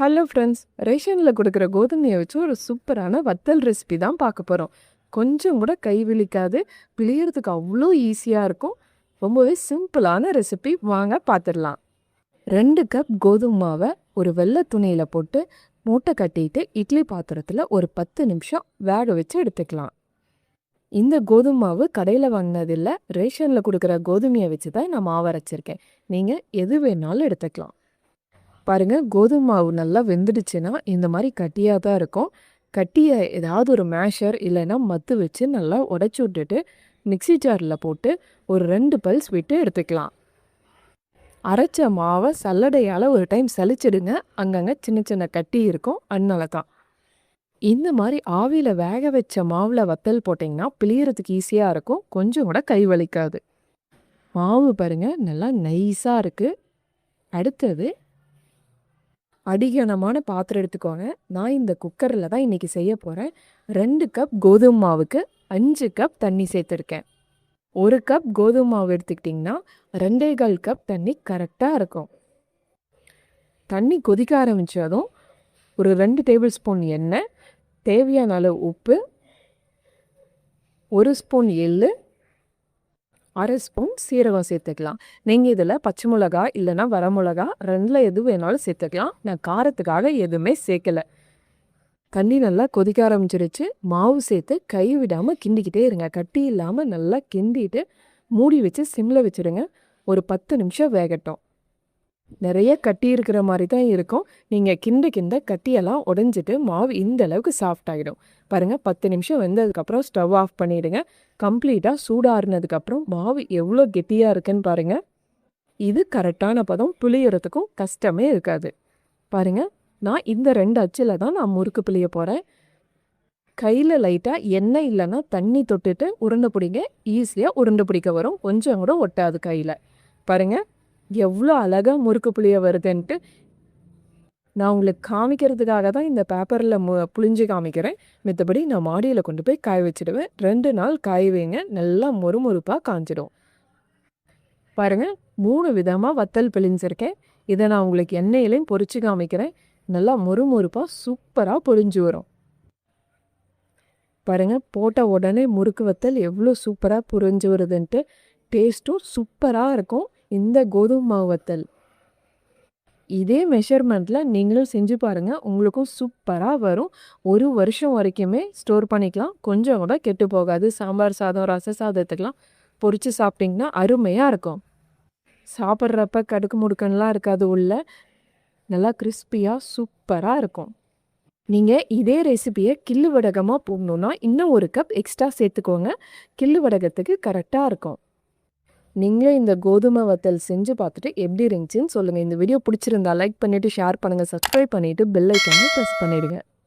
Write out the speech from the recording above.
Hello friends, ரேஷனில் கொடுக்குற கோதுமையை வச்சு ஒரு சூப்பரான வத்தல் ரெசிபி தான் பார்க்க போகிறோம். கொஞ்சம் கூட கை விழிக்காது, பிழியறதுக்கு அவ்வளோ ஈஸியாக இருக்கும். ரொம்பவே சிம்பிளான ரெசிபி, வாங்க பார்த்துடலாம். 2 கப் கோதுமை மாவை ஒரு வெள்ளை துணியில் போட்டு மூட்டை கட்டிட்டு இட்லி பாத்திரத்தில் ஒரு 10 நிமிஷம் வேக வச்சு எடுத்துக்கலாம். இந்த கோதுமை மாவு கடையில் வாங்கினதில்லை, ரேஷனில் கொடுக்குற கோதுமையை வச்சு தான் நான் மாவு அரைச்சிருக்கேன். நீங்கள் எது வேணாலும் எடுத்துக்கலாம். பாருங்கள், கோதுமை மாவு நல்லா வெந்துடுச்சுன்னா இந்த மாதிரி கட்டியாக தான் இருக்கும். கட்டியை ஏதாவது ஒரு மேஷர் இல்லைன்னா மத்து வச்சு நல்லா உடச்சி விட்டுட்டு மிக்சி ஜாரில் போட்டு ஒரு 2 பல்ஸ் விட்டு எடுத்துக்கலாம். அரைச்ச மாவை சல்லடையால் ஒரு டைம் சலிச்சிடுங்க, அங்கங்கே சின்ன சின்ன கட்டி இருக்கும், அதனால தான். இந்த மாதிரி ஆவியில் வேக வச்ச மாவில் வத்தல் போட்டிங்கன்னா பிழியறதுக்கு ஈஸியாக இருக்கும், கொஞ்சம் கூட கை வலிக்காது. மாவு பாருங்கள் நல்லா நைஸாக இருக்குது. அடுத்தது அடிகனமான பாத்திரம் எடுத்துக்கோங்க. நான் இந்த குக்கரில் தான் இன்றைக்கி செய்ய போகிறேன். 2 கப் கோதுமை மாவுக்கு 5 கப் தண்ணி சேர்த்துருக்கேன். 1 கப் கோதுமை மாவு எடுத்துக்கிட்டிங்கன்னா 2.25 கப் தண்ணி கரெக்டாக இருக்கும். தண்ணி கொதிக்க ஆரம்பித்ததும் ஒரு 2 டேபிள் ஸ்பூன் எண்ணெய், தேவையான அளவு உப்பு, 1 ஸ்பூன் எள்ளு, 1/2 ஸ்பூன் சீரகம் சேர்த்துக்கலாம். நீங்கள் இதில் பச்சை மிளகா இல்லைன்னா வரமிளகா 2ல் எது வேணாலும் சேர்த்துக்கலாம். நான் காரத்துக்காக எதுவுமே சேர்க்கலை. தண்ணி நல்லா கொதிக்க ஆரம்பிச்சிருச்சு. மாவு சேர்த்து கை விடாமல் கிண்டிக்கிட்டே இருங்க. கட்டி இல்லாமல் நல்லா கிண்டிட்டு மூடி வச்சு சிம்மில் வச்சுருங்க. ஒரு 10 நிமிஷம் வேகட்டும். நிறைய கட்டி இருக்கிற மாதிரி தான் இருக்கும். நீங்கள் கிண்ட கட்டியெல்லாம் உடஞ்சிட்டு மாவு இந்த அளவுக்கு சாஃப்ட் ஆகிடும். பாருங்கள், 10 நிமிஷம் வெந்ததுக்கப்புறம் ஸ்டவ் ஆஃப் பண்ணிவிடுங்க. கம்ப்ளீட்டாக சூடாறினதுக்கப்புறம் மாவு எவ்வளோ கெட்டியாக இருக்குன்னு பாருங்கள். இது கரெக்டான பதம், புளியறதுக்கும் கஷ்டமே இருக்காது. பாருங்கள், நான் இந்த 2 அச்சில் தான் நான் முறுக்கு புளிய போகிறேன். கையில் லைட்டாக எண்ணெய் இல்லைன்னா தண்ணி தொட்டுட்டு உருண்டை பிடிங்க. ஈஸியாக உருண்டை பிடிக்க வரும், கொஞ்சம் கூட ஒட்டாது கையில். பாருங்கள் எவ்வளோ அழகாக முறுக்கு புளிய வருதுன்ட்டு. நான் உங்களுக்கு காமிக்கிறதுக்காக தான் இந்த பேப்பரில் புளிஞ்சு காமிக்கிறேன். மற்றபடி நான் மாடியில் கொண்டு போய் காய வச்சுடுவேன். 2 நாள் காய வைங்க, நல்லா மொறுமொறுப்பாக காஞ்சிடும். பாருங்கள், 3 விதமாக வத்தல் பிழிஞ்சிருக்கேன். இதை நான் உங்களுக்கு எண்ணெயிலையும் பொரிச்சு காமிக்கிறேன். நல்லா மொறுமொறுப்பாக சூப்பராக பொரிஞ்சு வரும். பாருங்கள், போட்ட உடனே முறுக்கு வத்தல் எவ்வளோ சூப்பராக பொரிஞ்சு வருதுன்ட்டு. டேஸ்ட்டும் சூப்பராக இருக்கும் இந்த கோதுமை மாவு வத்தல். இதே மெஷர்மெண்ட்டில் நீங்களும் செஞ்சு பாருங்கள், உங்களுக்கும் சூப்பராக வரும். 1 வருஷம் வரைக்குமே ஸ்டோர் பண்ணிக்கலாம், கொஞ்சம் கூட கெட்டு போகாது. சாம்பார் சாதம், ரச சாதத்துக்கெலாம் பொரித்து சாப்பிட்டிங்கன்னா அருமையாக இருக்கும். சாப்பிட்றப்ப கடுக்கு முடுக்கன்லாம் இருக்காது, உள்ள நல்லா கிறிஸ்பியாக சூப்பராக இருக்கும். நீங்கள் இதே ரெசிபியை கிள்ளு வடகமாக போடணுன்னா இன்னும் 1 கப் எக்ஸ்ட்ரா சேர்த்துக்கோங்க. கிள்ளு வடகத்துக்கு கரெக்டாக இருக்கும். நீங்களே இந்த கோதுமை வத்தல் செஞ்சு பார்த்துட்டு எப்படி இருந்துச்சுன்னு சொல்லுங்கள். இந்த வீடியோ பிடிச்சிருந்தா லைக் பண்ணிவிட்டு ஷேர் பண்ணுங்கள், சப்ஸ்கிரைப் பண்ணிவிட்டு பெல் ஐக்கானை ப்ரெஸ் பண்ணிவிடுங்க.